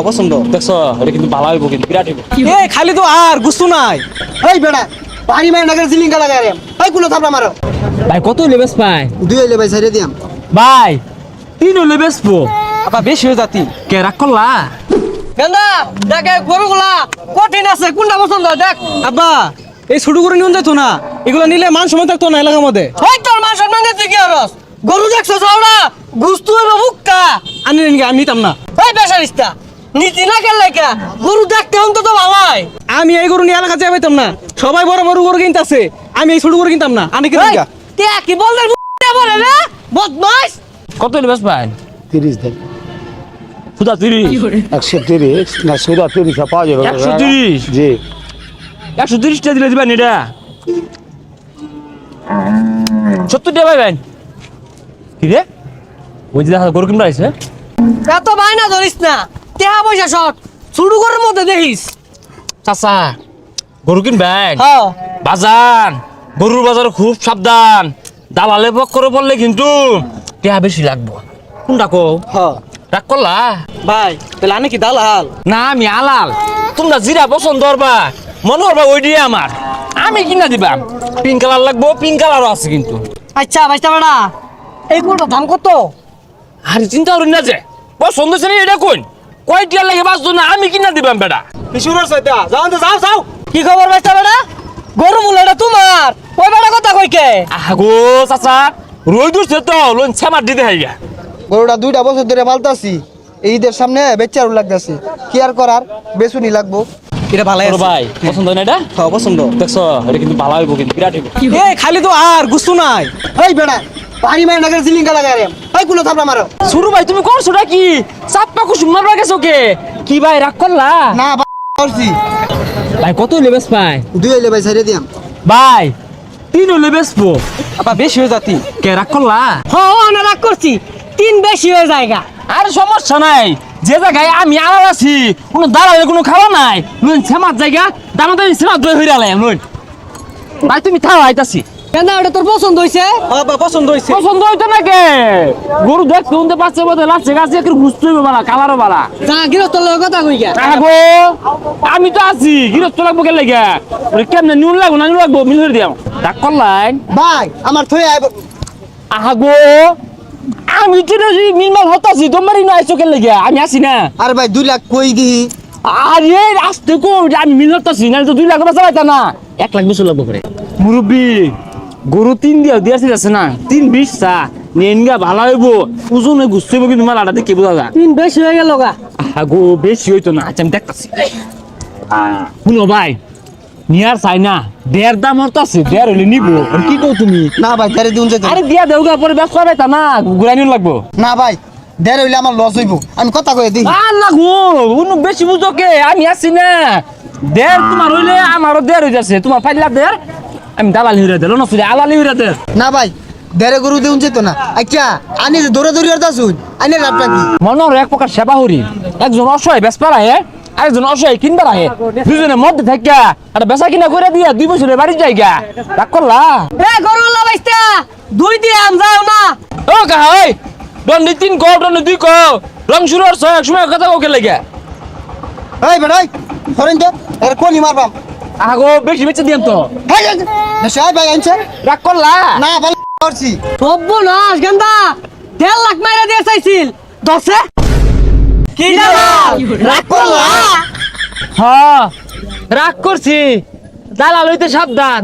পছন্দ। দেখছো এটা কিন্তু ভালো হইব, কিন্তু বিরাট হইব। এই খালি তো আর গুস্তু নাই। এই বেটা পানি মার নাগের জিলিঙ্গা লাগাই রে এই কুলো থাপড়া মারো ভাই কত হইলে বেশ পাই? দুই হইলে ভাই সাইরে দিয়াম ভাই 3 হইলে বেচবো। আবার বেশি হয়ে যাতি। কে রাগ করলা? গেন্দা দেখে গরুগুলা কঠিন আছে, কোনটা পছন্দ দেখ। আব্বা এই ছোট করে নিয়ে যেত না, এগুলো নিলে মান সম্মান থাকতো না এলাকার মধ্যে। ওই তোর মান সম্মান দিতে কি আরস? গরু দেখছো চাওড়া, গুস্তু হলো মুক্কা। আমি নিতাম না। ওই বেসারিস্তা নীতি না কেন লেখা, গরু দেখতে অন্তত ভালাই। আমি এই গরু নিয়ে এলাকা যাই পাইতাম না। সবাই বড় বড় গরু কিনতেছে, আমি এই ছোট গরু কিনতাম না। আমি কিনতাম ওই, তে কি বলদের বলে রে বদমাইশ। কত হইলে বেশ পাই? 30 দেন সুদা 30। 130 না সুদা 30 পাওয়া যাবে 130? জি 130 টা দিলে দিবেন এটা? 70 টাকা পাইবেন। কি রে, ওই যে দেখা গরু কিনবা আইছে। এত বাইনা ধরিস না, টেহা পয়সা শর্ট শুরু করার মধ্যে দেখিস। চাচা গরু কিনবেন? হ্যাঁ বাজান, গরুর বাজারে খুব সাবধান। দালালে পক্করে পড়লে কিন্তু টেহা বেশি লাগবো। কোনটা কো? হ্যাঁ রাগ করলা? ভাই তাহলে আমি কি দালাল? না আমি আলাল। তোমরা জিরা পছন্দ করবা, মনে করবা ওই দিয়ে আমার। আমি কিনা দিবাম। পিঙ্ক কালার লাগবো, পিঙ্ক কালারও আছে কিন্তু। আচ্ছা ভাইস্তা বেটা, এই গরুটার দাম কত? আরে চিন্তা করেন না যে পছন্দ হচ্ছে না এটা কোন কয় টিয়া লাগে বাঁচতো না, আমি কিনা দিবাম বেটা। পিছুর সাইডা যাও তো যাও যাও। কি খবর ভাইস্তা বেটা? গরু মূল্যটা তোমার, ওই বেটা কথা কই কে? আগো চাচা রই দূরছে তো লোন ছামার দিতে হাইগা। গরুটা 2টা বছর ধরে পালতাছি এই ঈদের সামনে বেচারু লাগতাছে কি আর করার বেচুনি লাগবো এটা ভালো তোর ভাই পছন্দ হয় না এটা? হ্যাঁ পছন্দ। দেখছো এটা কিন্তু ভালো হইব, কিন্তু বিরাট হইব। এই খালি তো আর গুস্তু নাই। এই বেটা পানি মার নাগের জিলিঙ্গা লাগাই রে এই কুলো থাপড়া মারো শুরু ভাই তুমি করছো কি চাপ্পা কুসুম মারবা গেছো কে? কি ভাই রাগ করলা? না ভাই করছি ভাই কত হইলে বেশ পাই? দুই হইলে ভাই সাইরে দিয়াম ভাই 3 হইলে বেচবো। আবার বেশি হয়ে যাতি। কে রাগ করলা? হ্যাঁ না রাগ করছি, 3 বেশি হয়ে যায়গা। আরে সমস্যা নাই, যে জায়গায় আমি আলাদা আছি কোনো দাঁড়ালে কোনো খাওয়া নাই। নুন সেমার জায়গা দামাদামি সেমা দই হইরা লাইম নুন। ভাই তুমি থাও আইতাছি। গেন্দা ওটা তোর পছন্দ হইছে? আবার পছন্দ হয়েছে। পছন্দ হইতো না কে? গরু দেখতে উনতে পারছে বোধ লাচ্ছে গাছে একটু ঘুরতে হইবে বালা, কালারও বালা। যা গৃহস্থ লোক কথা কই কে? আগো আমি তো আছি, গিরস্ত লাগবো কে লাগা? ওরে কেমনে নুন লাগবো না নুন লাগবো মিল করে দিও। ডাক করলাই ভাই আমার থই আইব আগো আমি তো মিলমাল হতাছি, তোমারই নয় চোখের লেগে আমি আছি না। আরে ভাই 2 লাখ কই দিহি আরে আসতে কো আমি মিল হতাছি না, তো 2 লাখ টাকা চাইতা না, 1 লাখ বেশি লাগবো করে। মুরব্বি গরু 3 দিয়েছি আছে না, 3-20 চা নেনগা ভালো হইব, ওজনে গুছতে হইব, কিন্তু মালাটা দেখে বোঝা যায়। 3 বেশি হয়ে গেল গা। আগো বেশি হইতো না, আচ্ছা আমি দেখতাছি। শুনো ভাই নিয়ার চাই না, 1.5 দাম হতাছে, 1.5 হইলে নিবো। আর কি কও তুমি? না ভাই দেরে দিউন যেত আরে দিয়া দেওগা পরে ব্যস্ত পাইতা না, ঘুরাই নিন লাগবো। না ভাই দেরে হইলে আমার লস হইব আমি কথা কই দিই আর লাগবো উনি বেশি বুঝো কে, আমি আছি না। 1.5 তোমার হইলে আমারও 1.5 হয়ে যাচ্ছে, তোমার পাইলা 1.5 আমি দালালি হইরা দিল না, শুধু আলালি হইরা দে। না ভাই দেরে গরু দিউন যেত না আচ্ছা আনি যে দৌড়ে দৌড়ি আর দাসুন আনি রাতটা কি মনোর এক প্রকার সেবা হরি, একজন অসহায় বেসপা রাহে, আরেকজন অসহায় কিনবা রাহে, দুজনের মধ্যে থাকিয়া একটা বেচা কিনা করে দিয়া 2 বছরের বাড়ি যাইগা। রাগ করলা? এ গরুলা বাইস্তা 2 দিয়ে আম যাও না। ও কাহা ওই দন্ডি 3 কো দন্ডি 2 কো রং শুরু আর এক সময় কথা ওকে লাগা। এই বেড়াই ধরেন তো এর কোনি মারবাম আগো বেশি বেচে দিয়াম তো। দেশে ভাই আনছে রাগ করলা? না ভালো করছি সর্বনাশ গেন্দা 1.5 লাখ মাইরা দিয়ে চাইছিল, দশে কি দালাল রাগ করলা? হ্যাঁ রাগ করছি, দালাল হইতে সাবধান।